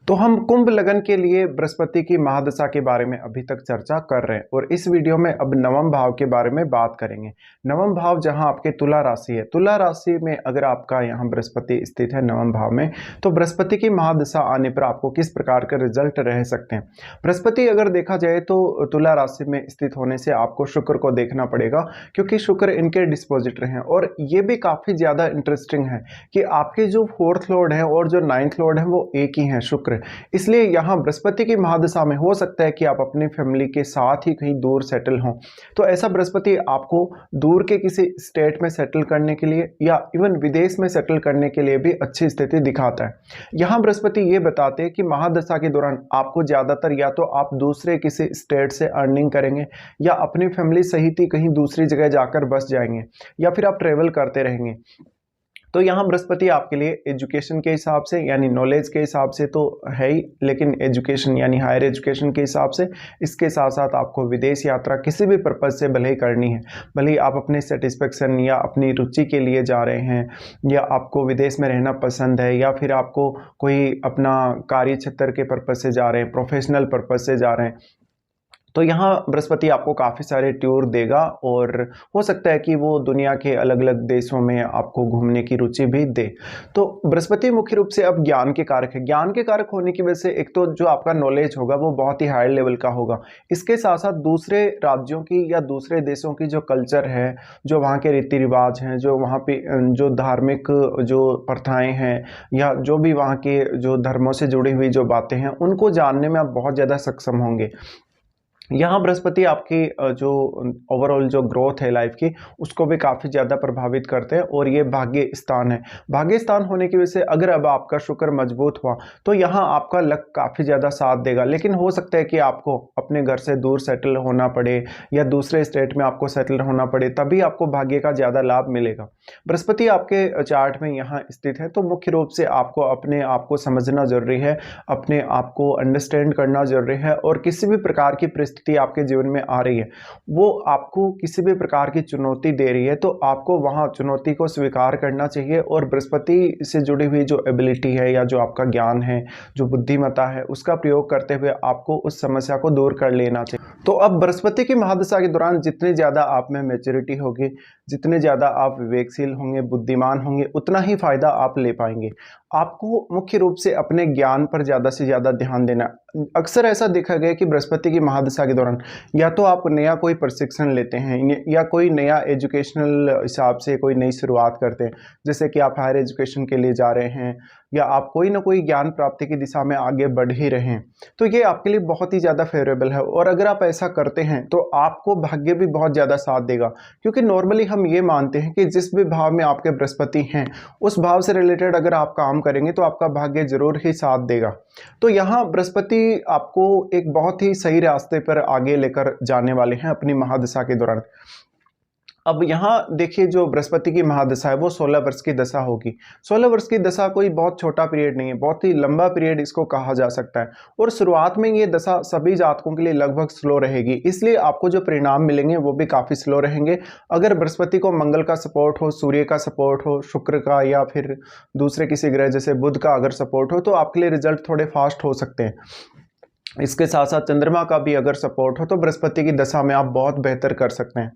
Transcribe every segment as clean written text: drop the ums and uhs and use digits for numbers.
तो हम कुंभ लगन के लिए बृहस्पति की महादशा के बारे में अभी तक चर्चा कर रहे हैं और इस वीडियो में अब नवम भाव के बारे में बात करेंगे। नवम भाव जहां आपके तुला राशि है, तुला राशि में अगर आपका यहां बृहस्पति स्थित है नवम भाव में, तो बृहस्पति की महादशा आने पर आपको किस प्रकार के रिजल्ट रह सकते हैं। बृहस्पति अगर देखा जाए तो तुला राशि में स्थित होने से आपको शुक्र को देखना पड़ेगा, क्योंकि शुक्र इनके डिस्पोजिटर हैं और ये भी काफी ज्यादा इंटरेस्टिंग है कि आपके जो फोर्थ लॉर्ड है और जो नाइन्थ लॉर्ड है वो एक ही है, शुक्र। इसलिए यहाँ बृहस्पति की महादशा में हो सकता है कि आप अपनी फैमिली के साथ ही कहीं दूर सेटल हों। तो ऐसा बृहस्पति आपको दूर के किसी स्टेट में सेटल करने के लिए या इवन विदेश में सेटल करने के लिए भी अच्छी स्थिति दिखाता है। यहाँ बृहस्पति ये बताते हैं कि महादशा के दौरान आपको ज्यादातर या तो आप दूसरे किसी स्टेट से अर्निंग करेंगे या अपनी फैमिली सहित ही कहीं दूसरी जगह जाकर बस जाएंगे या फिर आप ट्रेवल करते रहेंगे। तो यहाँ बृहस्पति आपके लिए एजुकेशन के हिसाब से यानी नॉलेज के हिसाब से तो है ही, लेकिन एजुकेशन यानी हायर एजुकेशन के हिसाब से इसके साथ साथ आपको विदेश यात्रा किसी भी पर्पज़ से भले ही करनी है, भले ही आप अपने सेटिस्फेक्शन या अपनी रुचि के लिए जा रहे हैं या आपको विदेश में रहना पसंद है या फिर आपको कोई अपना कार्य क्षेत्र के पर्पज़ से जा रहे हैं, प्रोफेशनल पर्पज़ से जा रहे हैं, तो यहाँ बृहस्पति आपको काफ़ी सारे टूर देगा और हो सकता है कि वो दुनिया के अलग अलग देशों में आपको घूमने की रुचि भी दे। तो बृहस्पति मुख्य रूप से अब ज्ञान के कारक है। ज्ञान के कारक होने की वजह से एक तो जो आपका नॉलेज होगा वो बहुत ही हाई लेवल का होगा। इसके साथ साथ दूसरे राज्यों की या दूसरे देशों की जो कल्चर है, जो वहाँ के रीति रिवाज हैं, जो वहाँ पे जो धार्मिक जो प्रथाएँ हैं या जो भी वहाँ के जो धर्मों से जुड़ी हुई जो बातें हैं, उनको जानने में आप बहुत ज़्यादा सक्षम होंगे। यहाँ बृहस्पति आपकी जो ओवरऑल जो ग्रोथ है लाइफ की, उसको भी काफ़ी ज़्यादा प्रभावित करते हैं और ये भाग्य स्थान है। भाग्य स्थान होने की वजह से अगर अब आपका शुक्र मजबूत हुआ तो यहाँ आपका लक काफ़ी ज़्यादा साथ देगा, लेकिन हो सकता है कि आपको अपने घर से दूर सेटल होना पड़े या दूसरे स्टेट में आपको सेटल होना पड़े, तभी आपको भाग्य का ज़्यादा लाभ मिलेगा। बृहस्पति आपके चार्ट में यहाँ स्थित है, तो मुख्य रूप से आपको अपने आप को समझना जरूरी है, अपने आप को अंडरस्टैंड करना जरूरी है और किसी भी प्रकार की परिस्थिति आपके जीवन में आ रही है, वो आपको किसी भी प्रकार की चुनौती दे रही है, तो आपको वहां चुनौती को स्वीकार करना चाहिए और बृहस्पति से जुड़ी हुई जो एबिलिटी है या जो आपका ज्ञान है, जो बुद्धिमत्ता है, उसका प्रयोग करते हुए आपको उस समस्या को दूर कर लेना चाहिए। तो अब बृहस्पति की महादशा के दौरान जितनी ज्यादा आप में मैच्योरिटी होगी, जितने ज्यादा आप विवेकशील होंगे, बुद्धिमान होंगे, उतना ही फायदा आप ले पाएंगे। आपको मुख्य रूप से अपने ज्ञान पर ज़्यादा से ज़्यादा ध्यान देना। अक्सर ऐसा देखा गया कि बृहस्पति की महादशा के दौरान या तो आप नया कोई प्रशिक्षण लेते हैं या कोई नया एजुकेशनल हिसाब से कोई नई शुरुआत करते हैं, जैसे कि आप हायर एजुकेशन के लिए जा रहे हैं या आप कोई ना कोई ज्ञान प्राप्ति की दिशा में आगे बढ़ ही रहे हैं, तो ये आपके लिए बहुत ही ज़्यादा फेवरेबल है। और अगर आप ऐसा करते हैं तो आपको भाग्य भी बहुत ज़्यादा साथ देगा, क्योंकि नॉर्मली हम ये मानते हैं कि जिस भी भाव में आपके बृहस्पति हैं उस भाव से रिलेटेड अगर आप काम करेंगे तो आपका भाग्य जरूर ही साथ देगा। तो यहाँ बृहस्पति आपको एक बहुत ही सही रास्ते पर आगे लेकर जाने वाले हैं अपनी महादशा के दौरान। अब यहाँ देखिए, जो बृहस्पति की महादशा है वो 16 वर्ष की दशा होगी। 16 वर्ष की दशा कोई बहुत छोटा पीरियड नहीं है, बहुत ही लंबा पीरियड इसको कहा जा सकता है और शुरुआत में ये दशा सभी जातकों के लिए लगभग स्लो रहेगी, इसलिए आपको जो परिणाम मिलेंगे वो भी काफ़ी स्लो रहेंगे। अगर बृहस्पति को मंगल का सपोर्ट हो, सूर्य का सपोर्ट हो, शुक्र का या फिर दूसरे किसी ग्रह जैसे बुध का अगर सपोर्ट हो तो आपके लिए रिजल्ट थोड़े फास्ट हो सकते हैं। इसके साथ साथ चंद्रमा का भी अगर सपोर्ट हो तो बृहस्पति की दशा में आप बहुत बेहतर कर सकते हैं।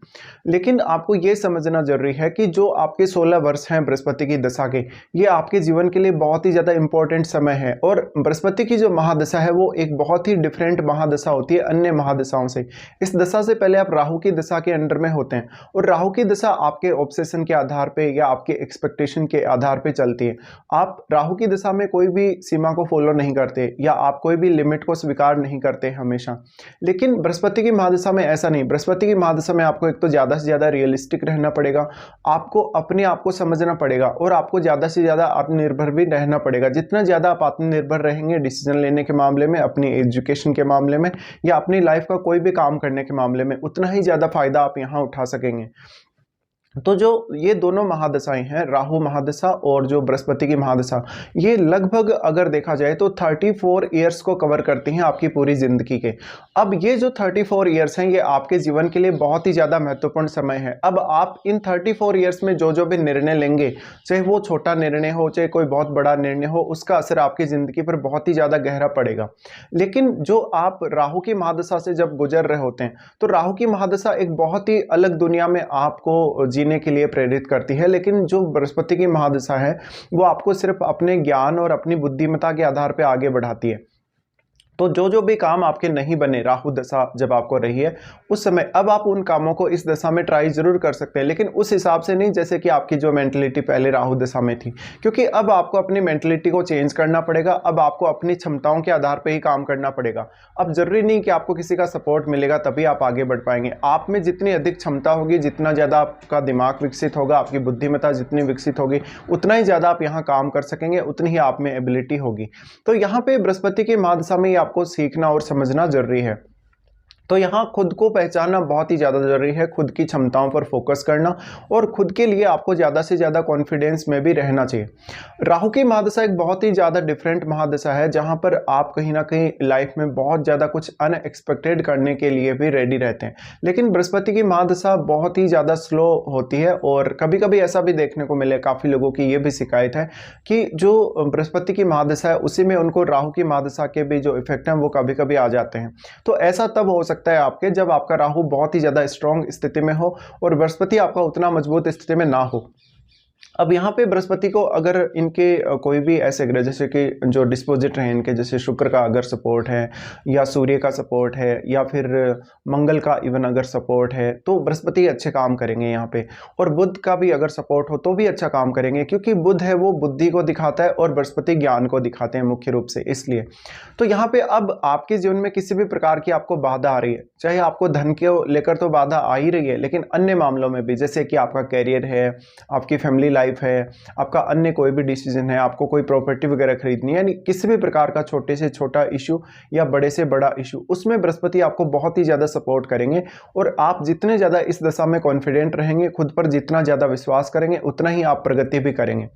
लेकिन आपको ये समझना जरूरी है कि जो आपके 16 वर्ष हैं बृहस्पति की दशा के, ये आपके जीवन के लिए बहुत ही ज़्यादा इंपॉर्टेंट समय है और बृहस्पति की जो महादशा है वो एक बहुत ही डिफरेंट महादशा होती है अन्य महादशाओं से। इस दशा से पहले आप राहु की दशा के अंडर में होते हैं और राहु की दशा आपके ऑब्सेशन के आधार पर या आपके एक्सपेक्टेशन के आधार पर चलती है। आप राहु की दशा में कोई भी सीमा को फॉलो नहीं करते या आप कोई भी लिमिट को स्वीकार नहीं करते हमेशा। लेकिन बृहस्पति की महादशा में ऐसा नहीं। बृहस्पति की महादशा में आपको एक तो ज्यादा से ज्यादा रियलिस्टिक रहना पड़ेगा, आपको अपने आप को समझना पड़ेगा और आपको ज्यादा से ज्यादा आत्मनिर्भर भी रहना पड़ेगा। जितना ज्यादा आप आत्मनिर्भर रहेंगे डिसीजन लेने के मामले में, अपनी एजुकेशन के मामले में या अपनी लाइफ का कोई भी काम करने के मामले में, उतना ही ज्यादा फायदा आप यहाँ उठा सकेंगे। तो जो ये दोनों महादशाएं हैं, राहु महादशा और जो बृहस्पति की महादशा, ये लगभग अगर देखा जाए तो 34 ईयर्स को कवर करती हैं आपकी पूरी जिंदगी के। अब ये जो 34 ईयर्स हैं ये आपके जीवन के लिए बहुत ही ज़्यादा महत्वपूर्ण समय है। अब आप इन 34 ईयर्स में जो जो भी निर्णय लेंगे, चाहे वो छोटा निर्णय हो चाहे कोई बहुत बड़ा निर्णय हो, उसका असर आपकी ज़िंदगी पर बहुत ही ज़्यादा गहरा पड़ेगा। लेकिन जो आप राहु की महादशा से जब गुजर रहे होते हैं, तो राहु की महादशा एक बहुत ही अलग दुनिया में आपको जीने के लिए प्रेरित करती है। लेकिन जो बृहस्पति की महादशा है वो आपको सिर्फ अपने ज्ञान और अपनी बुद्धिमत्ता के आधार पर आगे बढ़ाती है। तो जो जो भी काम आपके नहीं बने राहु दशा जब आपको रही है उस समय, अब आप उन कामों को इस दशा में ट्राई जरूर कर सकते हैं, लेकिन उस हिसाब से नहीं जैसे कि आपकी जो मेंटलिटी पहले राहु दशा में थी। क्योंकि अब आपको अपनी मेंटलिटी को चेंज करना पड़ेगा। अब आपको अपनी क्षमताओं के आधार पर ही काम करना पड़ेगा। अब जरूरी नहीं कि आपको किसी का सपोर्ट मिलेगा तभी आप आगे बढ़ पाएंगे। आप में जितनी अधिक क्षमता होगी, जितना ज़्यादा आपका दिमाग विकसित होगा, आपकी बुद्धिमत्ता जितनी विकसित होगी, उतना ही ज़्यादा आप यहाँ काम कर सकेंगे, उतनी ही आप में एबिलिटी होगी। तो यहाँ पे बृहस्पति की महादशा में आपको सीखना और समझना जरूरी है। तो यहाँ खुद को पहचानना बहुत ही ज़्यादा जरूरी है, खुद की क्षमताओं पर फोकस करना और खुद के लिए आपको ज़्यादा से ज़्यादा कॉन्फिडेंस में भी रहना चाहिए। राहु की महादशा एक बहुत ही ज़्यादा डिफरेंट महादशा है जहाँ पर आप कहीं ना कहीं लाइफ में बहुत ज़्यादा कुछ अनएक्सपेक्टेड करने के लिए भी रेडी रहते हैं। लेकिन बृहस्पति की महादशा बहुत ही ज़्यादा स्लो होती है और कभी कभी ऐसा भी देखने को मिले, काफ़ी लोगों की ये भी शिकायत है कि जो बृहस्पति की महादशा है उसी में उनको राहु की महादशा के भी जो इफेक्ट हैं वो कभी कभी आ जाते हैं। तो ऐसा तब हो सकता है आपके जब आपका राहु बहुत ही ज्यादा स्ट्रांग स्थिति में हो और बृहस्पति आपका उतना मजबूत स्थिति में ना हो। अब यहाँ पे बृहस्पति को अगर इनके कोई भी ऐसे ग्रह जैसे कि जो डिस्पोजिट हैं इनके, जैसे शुक्र का अगर सपोर्ट है या सूर्य का सपोर्ट है या फिर मंगल का इवन अगर सपोर्ट है तो बृहस्पति अच्छे काम करेंगे यहाँ पे। और बुध का भी अगर सपोर्ट हो तो भी अच्छा काम करेंगे, क्योंकि बुध है वो बुद्धि को दिखाता है और बृहस्पति ज्ञान को दिखाते हैं मुख्य रूप से, इसलिए। तो यहाँ पे अब आपके जीवन में किसी भी प्रकार की आपको बाधा आ रही है, चाहे आपको धन को लेकर तो बाधा आ ही रही है, लेकिन अन्य मामलों में भी, जैसे कि आपका कैरियर है, आपकी फैमिली लाइफ है, आपका अन्य कोई भी डिसीजन है, आपको कोई प्रॉपर्टी वगैरह खरीदनी है, यानी किसी भी प्रकार का छोटे से छोटा इशू या बड़े से बड़ा इशू, उसमें बृहस्पति आपको बहुत ही ज़्यादा सपोर्ट करेंगे। और आप जितने ज़्यादा इस दशा में कॉन्फिडेंट रहेंगे, खुद पर जितना ज़्यादा विश्वास करेंगे, उतना ही आप प्रगति भी करेंगे।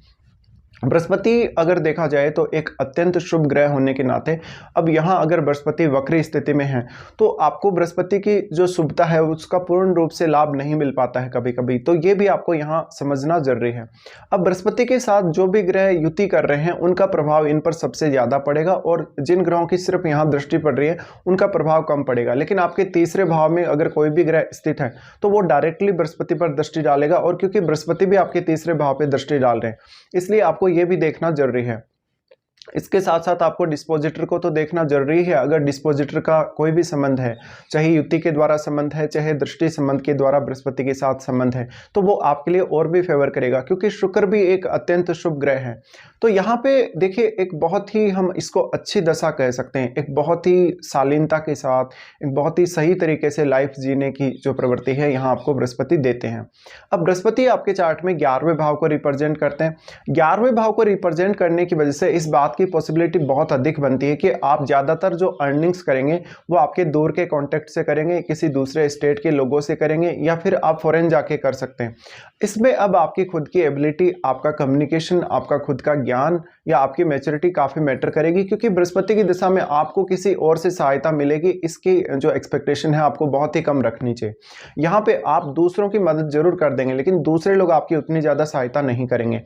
बृहस्पति अगर देखा जाए तो एक अत्यंत शुभ ग्रह होने के नाते अब यहाँ अगर बृहस्पति वक्री स्थिति में है तो आपको बृहस्पति की जो शुभता है उसका पूर्ण रूप से लाभ नहीं मिल पाता है कभी कभी, तो ये भी आपको यहाँ समझना जरूरी है। अब बृहस्पति के साथ जो भी ग्रह युति कर रहे हैं उनका प्रभाव इन पर सबसे ज़्यादा पड़ेगा और जिन ग्रहों की सिर्फ यहाँ दृष्टि पड़ रही है उनका प्रभाव कम पड़ेगा। लेकिन आपके तीसरे भाव में अगर कोई भी ग्रह स्थित है तो वो डायरेक्टली बृहस्पति पर दृष्टि डालेगा, और क्योंकि बृहस्पति भी आपके तीसरे भाव पर दृष्टि डाल रहे हैं इसलिए आपको ये भी देखना जरूरी है। इसके साथ साथ आपको डिस्पोजिटर को तो देखना जरूरी है। अगर डिस्पोजिटर का कोई भी संबंध है, चाहे युति के द्वारा संबंध है चाहे दृष्टि संबंध के द्वारा बृहस्पति के साथ संबंध है, तो वो आपके लिए और भी फेवर करेगा, क्योंकि शुक्र भी एक अत्यंत शुभ ग्रह है। तो यहाँ पे देखिए एक बहुत ही, हम इसको अच्छी दशा कह सकते हैं, एक बहुत ही शालीनता के साथ एक बहुत ही सही तरीके से लाइफ जीने की जो प्रवृत्ति है यहाँ आपको बृहस्पति देते हैं। अब बृहस्पति आपके चार्ट में 11वें भाव को रिप्रेजेंट करते हैं। 11वें भाव को रिप्रेजेंट करने की वजह से इस बात की पॉसिबिलिटी बहुत अधिक बनती है कि आप ज़्यादातर जो अर्निंग्स करेंगे वो आपके दूर के कॉन्टैक्ट से करेंगे, किसी दूसरे स्टेट के लोगों से करेंगे, या फिर आप फॉरेन जाके कर सकते हैं। इसमें अब आपकी खुद की एबिलिटी, आपका कम्युनिकेशन, आपका खुद का ज्ञान या आपकी मैच्योरिटी काफ़ी मैटर करेगी, क्योंकि बृहस्पति की दिशा में आपको किसी और से सहायता मिलेगी, इसकी जो एक्सपेक्टेशन है आपको बहुत ही कम रखनी चाहिए। यहाँ पे आप दूसरों की मदद जरूर कर देंगे लेकिन दूसरे लोग आपकी उतनी ज़्यादा सहायता नहीं करेंगे।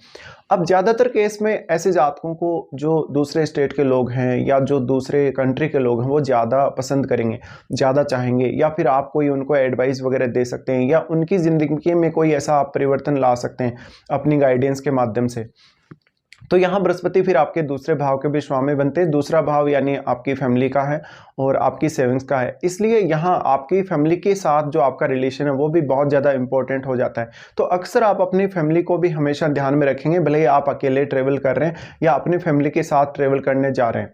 अब ज़्यादातर केस में ऐसे जातकों को जो दूसरे स्टेट के लोग हैं या जो दूसरे कंट्री के लोग हैं वो ज़्यादा पसंद करेंगे, ज़्यादा चाहेंगे, या फिर आप कोई उनको एडवाइस वगैरह दे सकते हैं या उनकी ज़िंदगी में कोई ऐसा आप परिवर्तन ला सकते हैं अपनी गाइडेंस के माध्यम से। तो यहाँ बृहस्पति फिर आपके दूसरे भाव के भी स्वामी बनते हैं। दूसरा भाव यानी आपकी फैमिली का है और आपकी सेविंग्स का है, इसलिए यहाँ आपकी फैमिली के साथ जो आपका रिलेशन है वो भी बहुत ज़्यादा इंपॉर्टेंट हो जाता है। तो अक्सर आप अपनी फैमिली को भी हमेशा ध्यान में रखेंगे, भले ही आप अकेले ट्रेवल कर रहे हैं या अपनी फैमिली के साथ ट्रेवल करने जा रहे हैं।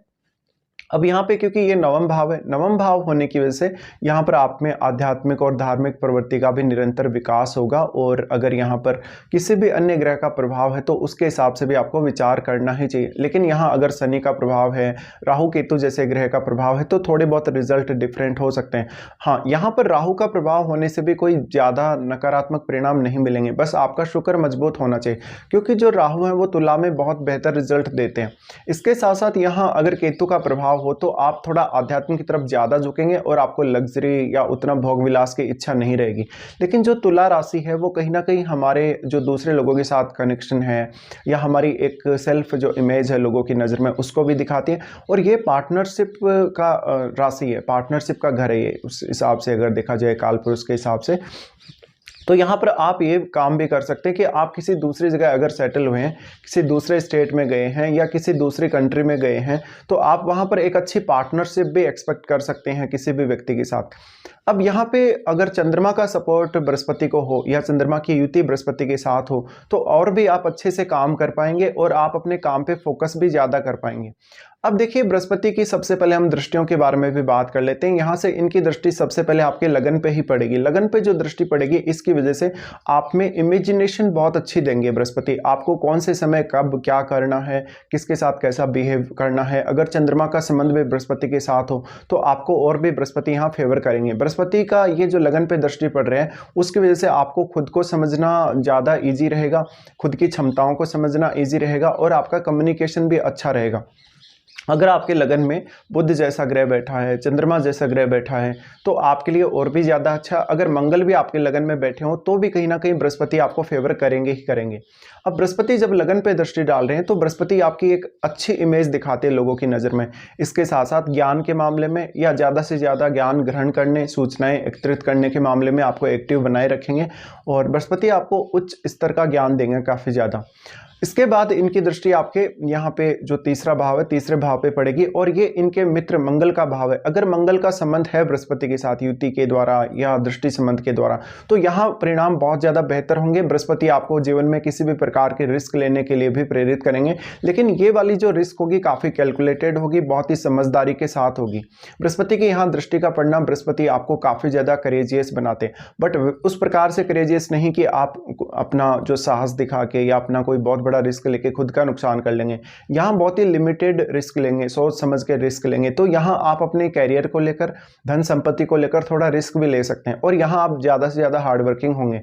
अब यहाँ पे क्योंकि ये नवम भाव है, नवम भाव होने की वजह से यहाँ पर आप में आध्यात्मिक और धार्मिक प्रवृत्ति का भी निरंतर विकास होगा। और अगर यहाँ पर किसी भी अन्य ग्रह का प्रभाव है तो उसके हिसाब से भी आपको विचार करना ही चाहिए। लेकिन यहाँ अगर शनि का प्रभाव है, राहु केतु जैसे ग्रह का प्रभाव है तो थोड़े बहुत रिजल्ट डिफरेंट हो सकते हैं। हाँ, यहाँ पर राहु का प्रभाव होने से भी कोई ज़्यादा नकारात्मक परिणाम नहीं मिलेंगे, बस आपका शुक्र मजबूत होना चाहिए, क्योंकि जो राहु है वो तुला में बहुत बेहतर रिजल्ट देते हैं। इसके साथ साथ यहाँ अगर केतु का प्रभाव हो तो आप थोड़ा आध्यात्म की तरफ ज़्यादा झुकेंगे और आपको लग्जरी या उतना भोग विलास की इच्छा नहीं रहेगी। लेकिन जो तुला राशि है वो कहीं ना कहीं हमारे जो दूसरे लोगों के साथ कनेक्शन है या हमारी एक सेल्फ जो इमेज है लोगों की नज़र में उसको भी दिखाती है। और ये पार्टनरशिप का राशि है, पार्टनरशिप का घर है ये, उस हिसाब से अगर देखा जाए काल पुरुष के हिसाब से। तो यहाँ पर आप ये काम भी कर सकते हैं कि आप किसी दूसरी जगह अगर सेटल हुए हैं, किसी दूसरे स्टेट में गए हैं या किसी दूसरी कंट्री में गए हैं, तो आप वहाँ पर एक अच्छी पार्टनरशिप भी एक्सपेक्ट कर सकते हैं किसी भी व्यक्ति के साथ। अब यहाँ पे अगर चंद्रमा का सपोर्ट बृहस्पति को हो या चंद्रमा की युति बृहस्पति के साथ हो तो और भी आप अच्छे से काम कर पाएंगे और आप अपने काम पे फोकस भी ज़्यादा कर पाएंगे। अब देखिए, बृहस्पति की सबसे पहले हम दृष्टियों के बारे में भी बात कर लेते हैं। यहाँ से इनकी दृष्टि सबसे पहले आपके लगन पे ही पड़ेगी। लगन पे जो दृष्टि पड़ेगी इसकी वजह से आप में इमेजिनेशन बहुत अच्छी देंगे बृहस्पति। आपको कौन से समय कब क्या करना है, किसके साथ कैसा बिहेव करना है, अगर चंद्रमा का संबंध भी बृहस्पति के साथ हो तो आपको और भी बृहस्पति यहाँ फेवर करेंगे। बृहस्पति का ये जो लगन पे दृष्टि पड़ रहे हैं उसकी वजह से आपको खुद को समझना ज़्यादा ईजी रहेगा, खुद की क्षमताओं को समझना ईजी रहेगा और आपका कम्युनिकेशन भी अच्छा रहेगा। अगर आपके लगन में बुध जैसा ग्रह बैठा है, चंद्रमा जैसा ग्रह बैठा है तो आपके लिए और भी ज़्यादा अच्छा। अगर मंगल भी आपके लगन में बैठे हो तो भी कहीं ना कहीं बृहस्पति आपको फेवर करेंगे ही करेंगे। अब बृहस्पति जब लगन पे दृष्टि डाल रहे हैं तो बृहस्पति आपकी एक अच्छी इमेज दिखाते हैं लोगों की नज़र में। इसके साथ साथ ज्ञान के मामले में या ज़्यादा से ज़्यादा ज्ञान ग्रहण करने, सूचनाएं एकत्रित करने के मामले में आपको एक्टिव बनाए रखेंगे और बृहस्पति आपको उच्च स्तर का ज्ञान देंगे काफ़ी ज़्यादा। इसके बाद इनकी दृष्टि आपके यहाँ पे जो तीसरा भाव है, तीसरे भाव पे पड़ेगी और ये इनके मित्र मंगल का भाव है। अगर मंगल का संबंध है बृहस्पति के साथ युति के द्वारा या दृष्टि संबंध के द्वारा तो यहाँ परिणाम बहुत ज़्यादा बेहतर होंगे। बृहस्पति आपको जीवन में किसी भी प्रकार के रिस्क लेने के लिए भी प्रेरित करेंगे, लेकिन ये वाली जो रिस्क होगी काफ़ी कैलकुलेटेड होगी, बहुत ही समझदारी के साथ होगी। बृहस्पति की यहाँ दृष्टि का पड़ना बृहस्पति आपको काफ़ी ज़्यादा करेजियस बनाते हैं, बट उस प्रकार से करेजियस नहीं कि आप अपना जो साहस दिखा के या अपना कोई बहुत बड़ा रिस्क लेके खुद का नुकसान कर लेंगे। यहाँ बहुत ही लिमिटेड रिस्क लेंगे, सोच समझ के रिस्क लेंगे। तो यहाँ आप अपने कैरियर को लेकर, धन संपत्ति को लेकर थोड़ा रिस्क भी ले सकते हैं और यहाँ आप ज़्यादा से ज़्यादा हार्डवर्किंग होंगे।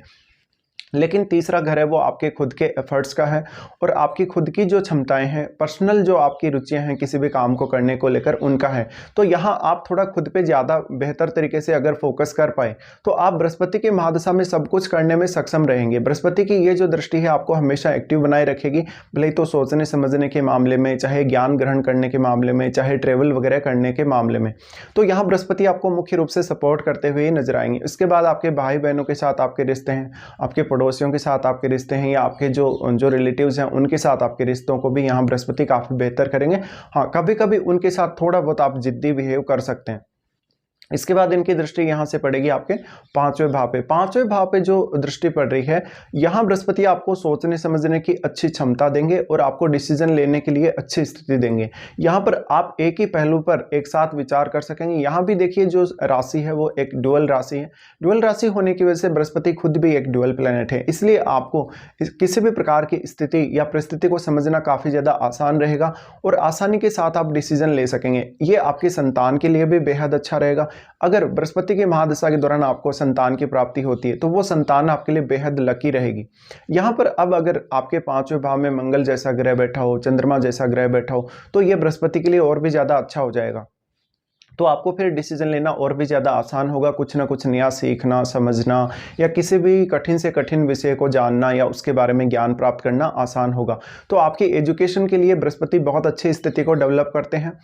लेकिन तीसरा घर है वो आपके खुद के एफर्ट्स का है और आपकी खुद की जो क्षमताएं हैं, पर्सनल जो आपकी रुचियां हैं किसी भी काम को करने को लेकर, उनका है। तो यहाँ आप थोड़ा खुद पे ज़्यादा बेहतर तरीके से अगर फोकस कर पाए तो आप बृहस्पति के महादशा में सब कुछ करने में सक्षम रहेंगे। बृहस्पति की ये जो दृष्टि है आपको हमेशा एक्टिव बनाए रखेगी, भले ही तो सोचने समझने के मामले में, चाहे ज्ञान ग्रहण करने के मामले में, चाहे ट्रेवल वगैरह करने के मामले में। तो यहाँ बृहस्पति आपको मुख्य रूप से सपोर्ट करते हुए नजर आएंगे। इसके बाद आपके भाई बहनों के साथ आपके रिश्ते हैं, आपके पड़ोसियों के साथ आपके रिश्ते हैं या आपके जो रिलेटिव्स हैं उनके साथ आपके रिश्तों को भी यहाँ बृहस्पति काफ़ी बेहतर करेंगे। हाँ, कभी कभी उनके साथ थोड़ा बहुत आप जिद्दी बिहेव कर सकते हैं। इसके बाद इनकी दृष्टि यहाँ से पड़ेगी आपके पांचवें भाव पे। पांचवें भाव पे जो दृष्टि पड़ रही है, यहाँ बृहस्पति आपको सोचने समझने की अच्छी क्षमता देंगे और आपको डिसीजन लेने के लिए अच्छी स्थिति देंगे। यहाँ पर आप एक ही पहलू पर एक साथ विचार कर सकेंगे। यहाँ भी देखिए जो राशि है वो एक ड्यूअल राशि है। ड्यूअल राशि होने की वजह से बृहस्पति खुद भी एक ड्यूअल प्लैनेट है, इसलिए आपको किसी भी प्रकार की स्थिति या परिस्थिति को समझना काफ़ी ज़्यादा आसान रहेगा और आसानी के साथ आप डिसीजन ले सकेंगे। ये आपके संतान के लिए भी बेहद अच्छा रहेगा। अगर बृहस्पति की महादशा के दौरान आपको संतान की प्राप्ति होती है तो वो संतान आपके लिए बेहद लकी रहेगी। यहाँ पर अब अगर आपके पांचवें भाव में मंगल जैसा ग्रह बैठा हो, चंद्रमा जैसा ग्रह बैठा हो तो ये बृहस्पति के लिए और भी ज़्यादा अच्छा हो जाएगा। तो आपको फिर डिसीजन लेना और भी ज़्यादा आसान होगा, कुछ ना कुछ नया सीखना, समझना या किसी भी कठिन से कठिन विषय को जानना या उसके बारे में ज्ञान प्राप्त करना आसान होगा। तो आपकी एजुकेशन के लिए बृहस्पति बहुत अच्छी स्थिति को डेवलप करते हैं।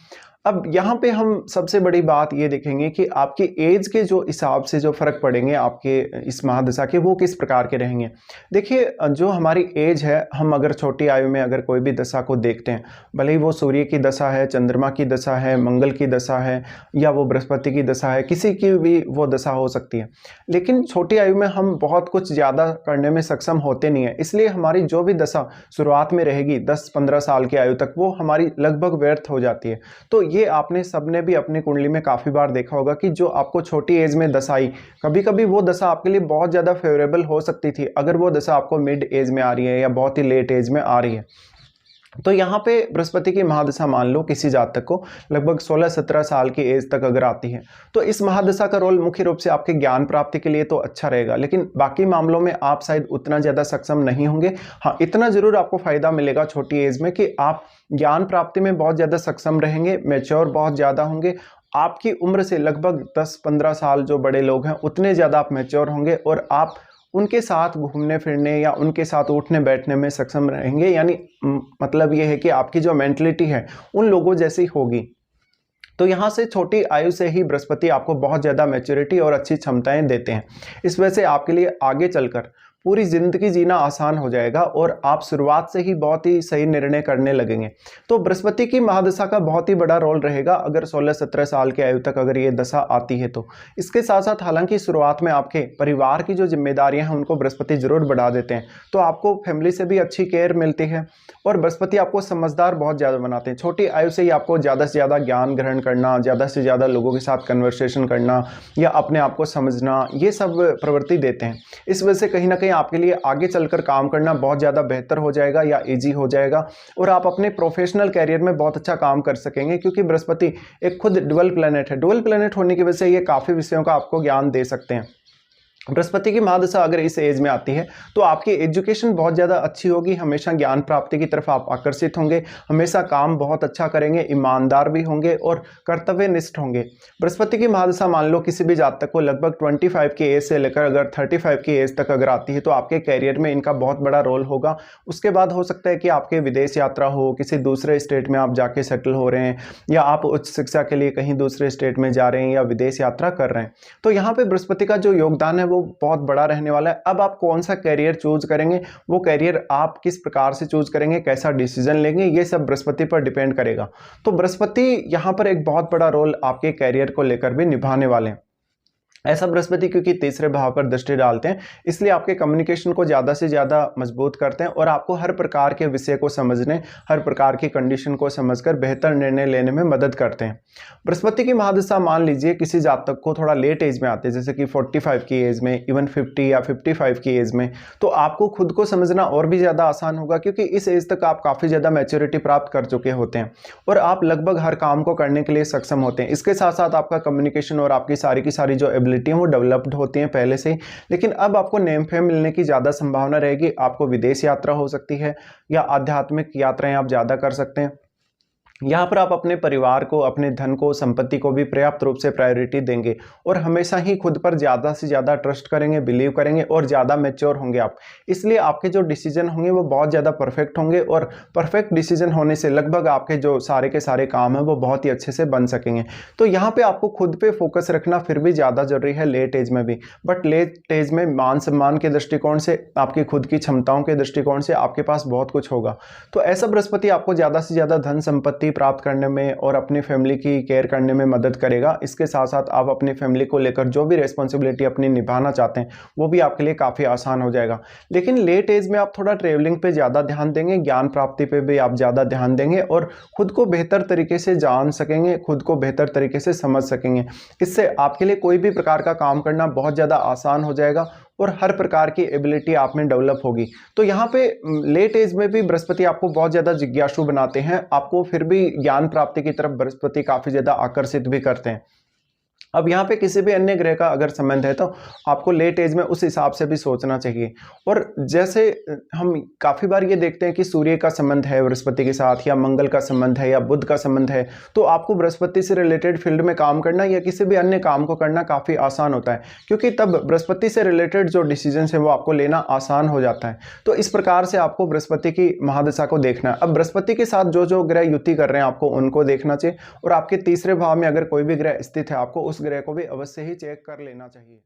अब यहाँ पे हम सबसे बड़ी बात ये देखेंगे कि आपकी एज के जो हिसाब से जो फर्क पड़ेंगे आपके इस महादशा के, वो किस प्रकार के रहेंगे। देखिए, जो हमारी एज है, हम अगर छोटी आयु में अगर कोई भी दशा को देखते हैं, भले ही वो सूर्य की दशा है, चंद्रमा की दशा है, मंगल की दशा है या वो बृहस्पति की दशा है, किसी की भी वो दशा हो सकती है, लेकिन छोटी आयु में हम बहुत कुछ ज़्यादा करने में सक्षम होते नहीं है। इसलिए हमारी जो भी दशा शुरुआत में रहेगी 10-15 साल की आयु तक, वो हमारी लगभग व्यर्थ हो जाती है। तो ये आपने सबने भी अपनी कुंडली में काफ़ी बार देखा होगा कि जो आपको छोटी एज में दशा आई, कभी कभी वो दशा आपके लिए बहुत ज़्यादा फेवरेबल हो सकती थी अगर वो दशा आपको मिड एज में आ रही है या बहुत ही लेट एज में आ रही है। तो यहाँ पे बृहस्पति की महादशा मान लो किसी जातक को लगभग 16-17 साल की एज तक अगर आती है, तो इस महादशा का रोल मुख्य रूप से आपके ज्ञान प्राप्ति के लिए तो अच्छा रहेगा, लेकिन बाकी मामलों में आप शायद उतना ज़्यादा सक्षम नहीं होंगे। हाँ, इतना ज़रूर आपको फ़ायदा मिलेगा छोटी एज में कि आप ज्ञान प्राप्ति में बहुत ज़्यादा सक्षम रहेंगे, मैच्योर बहुत ज़्यादा होंगे। आपकी उम्र से लगभग 10-15 साल जो बड़े लोग हैं उतने ज़्यादा आप मैच्योर होंगे और आप उनके साथ घूमने फिरने या उनके साथ उठने बैठने में सक्षम रहेंगे। यानी मतलब ये है कि आपकी जो मेंटलिटी है उन लोगों जैसी होगी। तो यहाँ से छोटी आयु से ही बृहस्पति आपको बहुत ज़्यादा मैच्योरिटी और अच्छी क्षमताएं देते हैं। इस वजह से आपके लिए आगे चलकर पूरी ज़िंदगी जीना आसान हो जाएगा और आप शुरुआत से ही बहुत ही सही निर्णय करने लगेंगे। तो बृहस्पति की महादशा का बहुत ही बड़ा रोल रहेगा अगर 16-17 साल की आयु तक अगर ये दशा आती है तो। इसके साथ साथ हालांकि शुरुआत में आपके परिवार की जो जिम्मेदारियां हैं उनको बृहस्पति जरूर बढ़ा देते हैं, तो आपको फैमिली से भी अच्छी केयर मिलती है और बृहस्पति आपको समझदार बहुत ज़्यादा बनाते हैं। छोटी आयु से ही आपको ज़्यादा से ज़्यादा ज्ञान ग्रहण करना, ज़्यादा से ज़्यादा लोगों के साथ कन्वर्सेशन करना या अपने आप को समझना, ये सब प्रवृत्ति देते हैं। इस वजह से कहीं ना कहीं आपके लिए आगे चलकर काम करना बहुत ज़्यादा बेहतर हो जाएगा या इजी हो जाएगा और आप अपने प्रोफेशनल कैरियर में बहुत अच्छा काम कर सकेंगे, क्योंकि बृहस्पति एक खुद डुअल प्लैनेट है। डुअल प्लैनेट होने की वजह से ये काफ़ी विषयों का आपको ज्ञान दे सकते हैं। बृहस्पति की महादशा अगर इस एज में आती है तो आपकी एजुकेशन बहुत ज़्यादा अच्छी होगी, हमेशा ज्ञान प्राप्ति की तरफ आप आकर्षित होंगे, हमेशा काम बहुत अच्छा करेंगे, ईमानदार भी होंगे और कर्तव्यनिष्ठ होंगे। बृहस्पति की महादशा मान लो किसी भी जातक को लगभग 25 की एज से लेकर अगर 35 की एज तक अगर आती है तो आपके कैरियर में इनका बहुत बड़ा रोल होगा। उसके बाद हो सकता है कि आपके विदेश यात्रा हो, किसी दूसरे स्टेट में आप जाके सेटल हो रहे हैं या आप उच्च शिक्षा के लिए कहीं दूसरे स्टेट में जा रहे हैं या विदेश यात्रा कर रहे हैं। तो यहाँ पे बृहस्पति का जो योगदान है वो बहुत बड़ा रहने वाला है। अब आप कौन सा कैरियर चूज करेंगे, वो कैरियर आप किस प्रकार से चूज करेंगे, कैसा डिसीजन लेंगे, ये सब बृहस्पति पर डिपेंड करेगा। तो बृहस्पति यहाँ पर एक बहुत बड़ा रोल आपके कैरियर को लेकर भी निभाने वाले हैं। ऐसा बृहस्पति क्योंकि तीसरे भाव पर दृष्टि डालते हैं, इसलिए आपके कम्युनिकेशन को ज़्यादा से ज़्यादा मजबूत करते हैं और आपको हर प्रकार के विषय को समझने, हर प्रकार की कंडीशन को समझकर बेहतर निर्णय लेने में मदद करते हैं। बृहस्पति की महादशा मान लीजिए किसी जातक को थोड़ा लेट एज में आते हैं, जैसे कि 45 की एज में, इवन 50 या 55 की एज में, तो आपको खुद को समझना और भी ज़्यादा आसान होगा, क्योंकि इस एज तक आप काफ़ी ज़्यादा मैच्योरिटी प्राप्त कर चुके होते हैं और आप लगभग हर काम को करने के लिए सक्षम होते हैं। इसके साथ साथ आपका कम्युनिकेशन और आपकी सारी की सारी जो एबिलिटी है वो डेवलप्ड होती हैं पहले से ही। लेकिन अब आपको नेम फेम मिलने की ज़्यादा संभावना रहेगी। आपको विदेश यात्रा हो सकती है या आध्यात्मिक यात्राएं आप ज़्यादा कर सकते हैं। यहाँ पर आप अपने परिवार को, अपने धन को, संपत्ति को भी पर्याप्त रूप से प्रायोरिटी देंगे और हमेशा ही खुद पर ज़्यादा से ज़्यादा ट्रस्ट करेंगे, बिलीव करेंगे और ज़्यादा मैच्योर होंगे आप। इसलिए आपके जो डिसीजन होंगे वो बहुत ज़्यादा परफेक्ट होंगे और परफेक्ट डिसीजन होने से लगभग आपके जो सारे के सारे काम हैं वो बहुत ही अच्छे से बन सकेंगे। तो यहाँ पर आपको खुद पर फोकस रखना फिर भी ज़्यादा जरूरी है लेट एज में भी, बट लेट एज में मान सम्मान के दृष्टिकोण से, आपकी खुद की क्षमताओं के दृष्टिकोण से आपके पास बहुत कुछ होगा। तो ऐसा बृहस्पति आपको ज़्यादा से ज़्यादा धन संपत्ति प्राप्त करने में और अपनी फैमिली की केयर करने में मदद करेगा। इसके साथ साथ आप अपनी फैमिली को लेकर जो भी रिस्पॉन्सिबिलिटी अपनी निभाना चाहते हैं वो भी आपके लिए काफ़ी आसान हो जाएगा। लेकिन लेट एज में आप थोड़ा ट्रेवलिंग पे ज़्यादा ध्यान देंगे, ज्ञान प्राप्ति पे भी आप ज़्यादा ध्यान देंगे और खुद को बेहतर तरीके से जान सकेंगे, खुद को बेहतर तरीके से समझ सकेंगे। इससे आपके लिए कोई भी प्रकार का काम करना बहुत ज़्यादा आसान हो जाएगा और हर प्रकार की एबिलिटी आप में डेवलप होगी। तो यहाँ पे लेट एज में भी बृहस्पति आपको बहुत ज़्यादा जिज्ञासु बनाते हैं, आपको फिर भी ज्ञान प्राप्ति की तरफ बृहस्पति काफ़ी ज़्यादा आकर्षित भी करते हैं। अब यहाँ पे किसी भी अन्य ग्रह का अगर संबंध है तो आपको लेट एज में उस हिसाब से भी सोचना चाहिए। और जैसे हम काफ़ी बार ये देखते हैं कि सूर्य का संबंध है बृहस्पति के साथ, या मंगल का संबंध है, या बुध का संबंध है, तो आपको बृहस्पति से रिलेटेड फील्ड में काम करना या किसी भी अन्य काम को करना काफ़ी आसान होता है, क्योंकि तब बृहस्पति से रिलेटेड जो डिसीजन है वो आपको लेना आसान हो जाता है। तो इस प्रकार से आपको बृहस्पति की महादशा को देखना है। अब बृहस्पति के साथ जो जो ग्रह युति कर रहे हैं आपको उनको देखना चाहिए, और आपके तीसरे भाव में अगर कोई भी ग्रह स्थित है आपको उस ग्रह को भी अवश्य ही चेक कर लेना चाहिए।